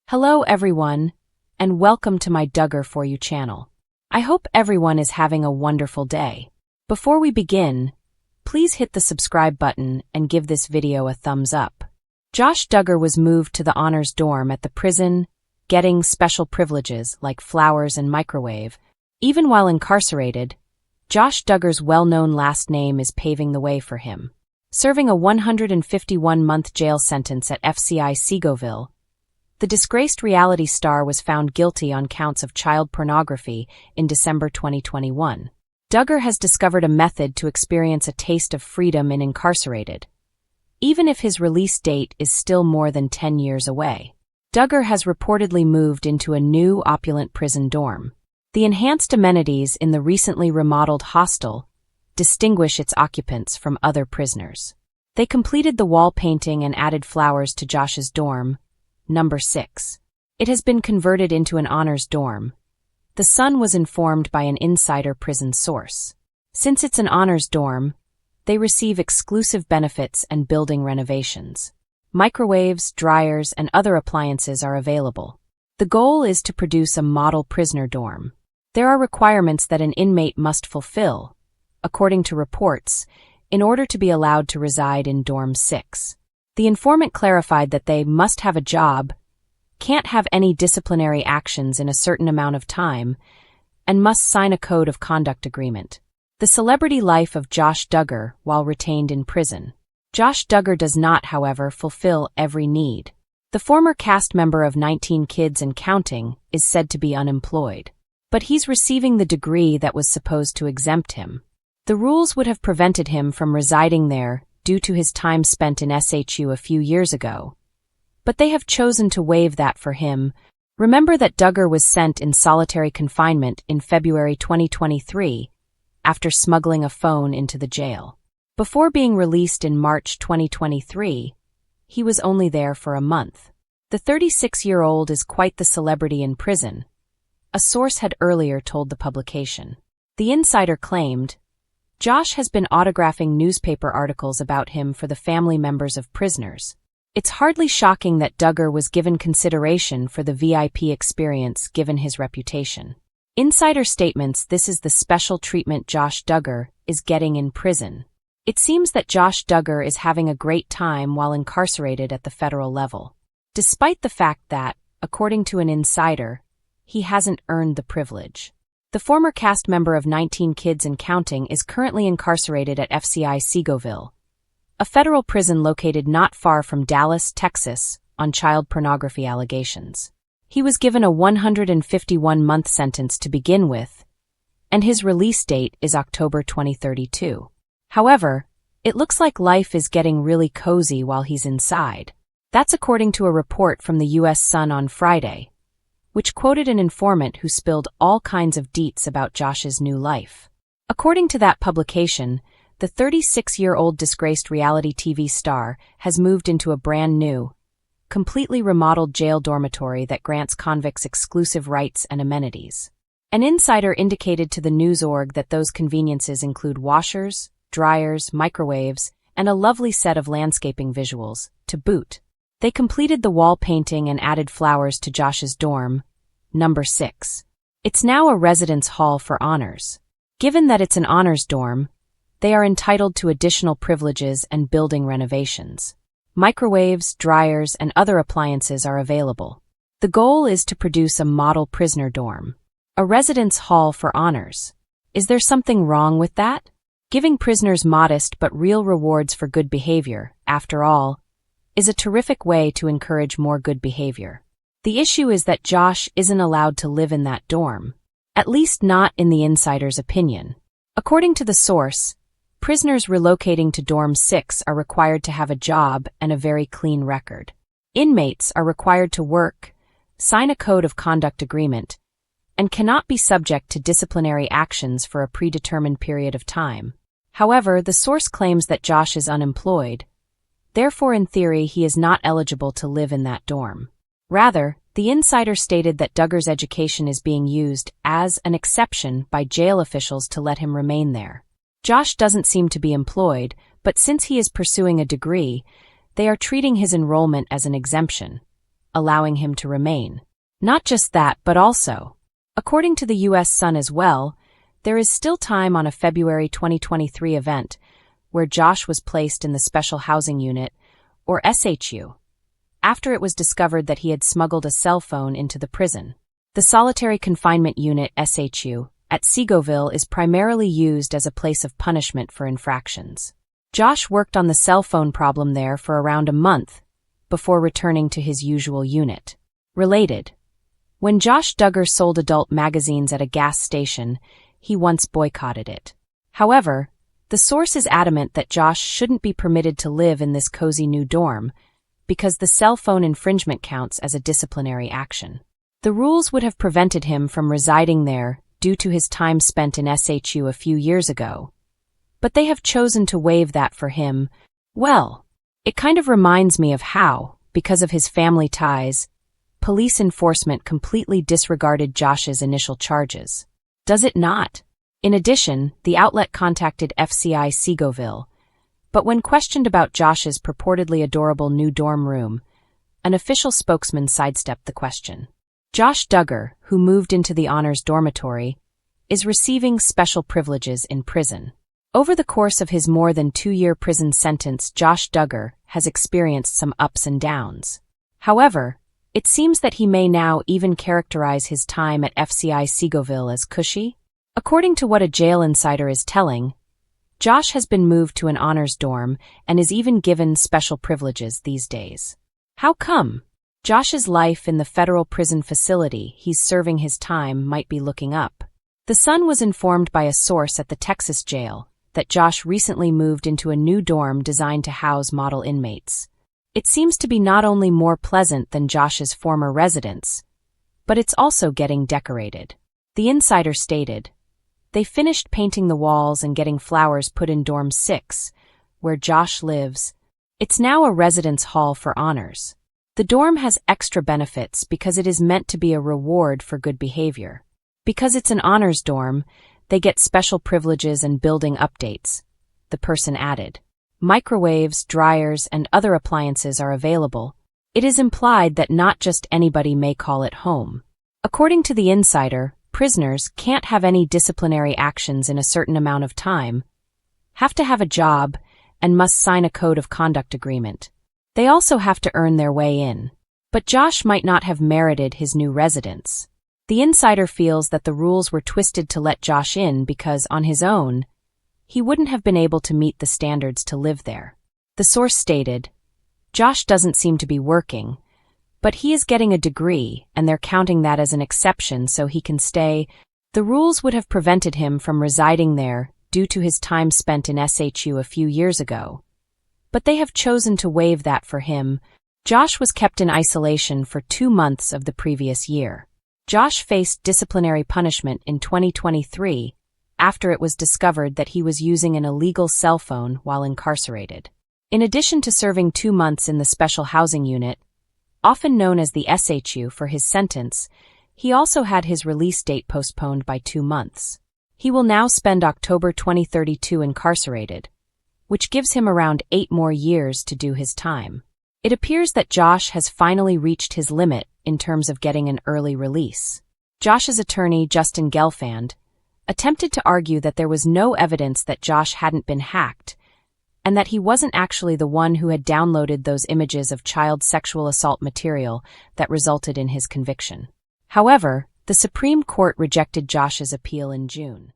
Hello everyone, and welcome to my Duggar For You channel. I hope everyone is having a wonderful day. Before we begin, please hit the subscribe button and give this video a thumbs up. Josh Duggar was moved to the honors dorm at the prison, getting special privileges like flowers and microwave. Even while incarcerated, Josh Duggar's well-known last name is paving the way for him. Serving a 151-month jail sentence at FCI Seagoville, the disgraced reality star was found guilty on counts of child pornography in December 2021. Duggar has discovered a method to experience a taste of freedom in incarcerated, even if his release date is still more than 10 years away. Duggar has reportedly moved into a new opulent prison dorm. The enhanced amenities in the recently remodeled hostel distinguish its occupants from other prisoners. They completed the wall painting and added flowers to Josh's dorm, number 6. It has been converted into an honors dorm. The Sun was informed by an insider prison source. Since it's an honors dorm, they receive exclusive benefits and building renovations. Microwaves, dryers, and other appliances are available. The goal is to produce a model prisoner dorm. There are requirements that an inmate must fulfill, according to reports, in order to be allowed to reside in Dorm 6. The informant clarified that they must have a job, can't have any disciplinary actions in a certain amount of time, and must sign a code of conduct agreement. The celebrity life of Josh Duggar while retained in prison. Josh Duggar does not, however, fulfill every need. The former cast member of 19 Kids and Counting is said to be unemployed. But he's receiving the degree that was supposed to exempt him. The rules would have prevented him from residing there due to his time spent in SHU a few years ago. But they have chosen to waive that for him. Remember that Duggar was sent in solitary confinement in February 2023 after smuggling a phone into the jail. Before being released in March 2023, he was only there for a month. The 36-year-old is quite the celebrity in prison, a source had earlier told the publication. The insider claimed, Josh has been autographing newspaper articles about him for the family members of prisoners. It's hardly shocking that Duggar was given consideration for the VIP experience given his reputation. Insider statements this is the special treatment Josh Duggar is getting in prison. It seems that Josh Duggar is having a great time while incarcerated at the federal level, despite the fact that, according to an insider, he hasn't earned the privilege. The former cast member of 19 Kids and Counting is currently incarcerated at FCI Seagoville, a federal prison located not far from Dallas, Texas, on child pornography allegations. He was given a 151-month sentence to begin with, and his release date is October 2032. However, it looks like life is getting really cozy while he's inside. That's according to a report from the U.S. Sun on Friday, which quoted an informant who spilled all kinds of deets about Josh's new life. According to that publication, the 36-year-old disgraced reality TV star has moved into a brand new, completely remodeled jail dormitory that grants convicts exclusive rights and amenities. An insider indicated to the news org that those conveniences include washers, dryers, microwaves, and a lovely set of landscaping visuals, to boot. They completed the wall painting and added flowers to Josh's dorm, number 6. It's now a residence hall for honors. Given that it's an honors dorm, they are entitled to additional privileges and building renovations. Microwaves, dryers, and other appliances are available. The goal is to produce a model prisoner dorm. A residence hall for honors. Is there something wrong with that? Giving prisoners modest but real rewards for good behavior, after all, is a terrific way to encourage more good behavior. The issue is that Josh isn't allowed to live in that dorm, at least not in the insider's opinion. According to the source, prisoners relocating to Dorm 6 are required to have a job and a very clean record. Inmates are required to work, sign a code of conduct agreement, and cannot be subject to disciplinary actions for a predetermined period of time. However, the source claims that Josh is unemployed. Therefore, in theory, he is not eligible to live in that dorm. Rather, the insider stated that Duggar's education is being used as an exception by jail officials to let him remain there. Josh doesn't seem to be employed, but since he is pursuing a degree, they are treating his enrollment as an exemption, allowing him to remain. Not just that, but also, according to the U.S. Sun as well, there is still time on a February 2023 event where Josh was placed in the Special Housing Unit, or SHU, after it was discovered that he had smuggled a cell phone into the prison. The Solitary Confinement Unit, SHU, at Seagoville is primarily used as a place of punishment for infractions. Josh worked on the cell phone problem there for around a month before returning to his usual unit. Related. When Josh Duggar sold adult magazines at a gas station, he once boycotted it. However, the source is adamant that Josh shouldn't be permitted to live in this cozy new dorm because the cell phone infringement counts as a disciplinary action. The rules would have prevented him from residing there due to his time spent in SHU a few years ago, but they have chosen to waive that for him. Well, it kind of reminds me of how, because of his family ties, police enforcement completely disregarded Josh's initial charges. Does it not? In addition, the outlet contacted FCI Seagoville, but when questioned about Josh's purportedly adorable new dorm room, an official spokesman sidestepped the question. Josh Duggar, who moved into the honors dormitory, is receiving special privileges in prison. Over the course of his more than 2-year prison sentence, Josh Duggar has experienced some ups and downs. However, it seems that he may now even characterize his time at FCI Seagoville as cushy. According to what a jail insider is telling, Josh has been moved to an honors dorm and is even given special privileges these days. How come? Josh's life in the federal prison facility he's serving his time might be looking up. The Sun was informed by a source at the Texas jail that Josh recently moved into a new dorm designed to house model inmates. It seems to be not only more pleasant than Josh's former residence, but it's also getting decorated. The insider stated, "They finished painting the walls and getting flowers put in Dorm 6, where Josh lives. It's now a residence hall for honors. The dorm has extra benefits because it is meant to be a reward for good behavior. Because it's an honors dorm, they get special privileges and building updates," the person added. Microwaves, dryers, and other appliances are available. It is implied that not just anybody may call it home. According to the insider, prisoners can't have any disciplinary actions in a certain amount of time, have to have a job, and must sign a code of conduct agreement. They also have to earn their way in. But Josh might not have merited his new residence. The insider feels that the rules were twisted to let Josh in because, on his own, he wouldn't have been able to meet the standards to live there. The source stated, "Josh doesn't seem to be working, but he is getting a degree and they're counting that as an exception so he can stay. The rules would have prevented him from residing there due to his time spent in SHU a few years ago, but they have chosen to waive that for him." Josh was kept in isolation for 2 months of the previous year. Josh faced disciplinary punishment in 2023 after it was discovered that he was using an illegal cell phone while incarcerated. In addition to serving 2 months in the Special Housing Unit, often known as the SHU, for his sentence, he also had his release date postponed by 2 months. He will now spend October 2032 incarcerated, which gives him around 8 more years to do his time. It appears that Josh has finally reached his limit in terms of getting an early release. Josh's attorney, Justin Gelfand, attempted to argue that there was no evidence that Josh hadn't been hacked, and that he wasn't actually the one who had downloaded those images of child sexual assault material that resulted in his conviction. However, the Supreme Court rejected Josh's appeal in June.